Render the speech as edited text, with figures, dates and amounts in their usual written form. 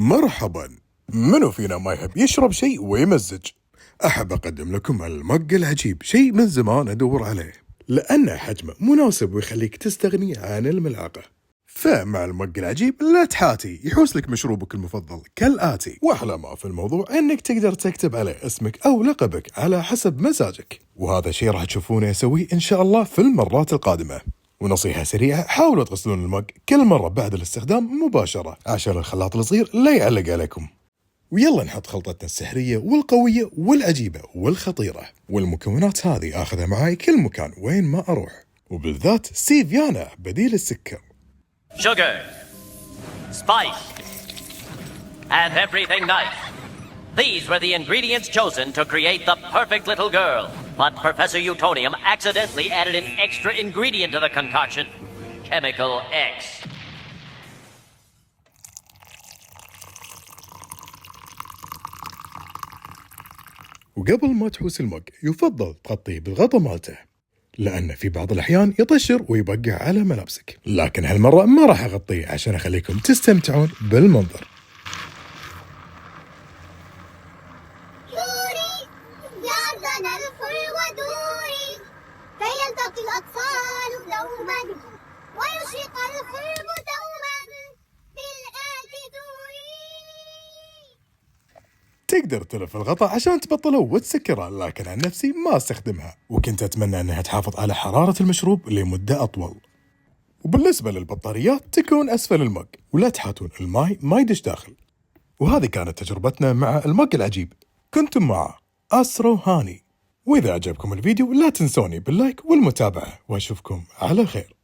مرحبا. منو فينا ما يحب يشرب شيء ويمزج؟ أحب أقدم لكم المج العجيب، شيء من زمان أدور عليه لأنه حجمه مناسب ويخليك تستغني عن الملعقة. فمع المج العجيب لا تحاتي، يحوس لك مشروبك المفضل كالآتي. وأحلى ما في الموضوع أنك تقدر تكتب عليه اسمك أو لقبك على حسب مزاجك، وهذا شيء راح تشوفونه أسويه إن شاء الله في المرات القادمة. ونصيحة سريعة، حاولوا تغسلون المج كل مرة بعد الاستخدام مباشرة عشان الخلاط الصغير لا يعلق عليكم. ويلا نحط خلطتنا السحرية والقوية والعجيبة والخطيرة، والمكونات هذه آخذها معاي كل مكان وين ما أروح، وبالذات سيفيانا بديل السكر. Sugar, spice, and everything nice. These were the ingredients chosen to create the perfect little girl. But Professor Utonium accidentally added an extra ingredient to the concoction, Chemical X. وقبل ما تحوس المج يفضل تغطيه بالغطا مالته، لأن في بعض الأحيان يطشر ويبقع على ملابسك، لكن هالمرة ما راح أغطيه عشان أخليكم تستمتعون بالمنظر. دوري يا أرضنا الخل ودوري كي يلتقي الأطفال دوما ويشرق الخلق دوما بالآت دوري. تقدر تلف الغطاء عشان تبطله وتسكره، لكن عن نفسي ما استخدمها، وكنت أتمنى أنها تحافظ على حرارة المشروب لمدة أطول. وبالنسبة للبطاريات تكون أسفل المج، ولا تحاتون الماي ما يدش داخل. وهذه كانت تجربتنا مع المج العجيب. كنتم مع أسرو هاني، وإذا عجبكم الفيديو لا تنسوني باللايك والمتابعة، وأشوفكم على خير.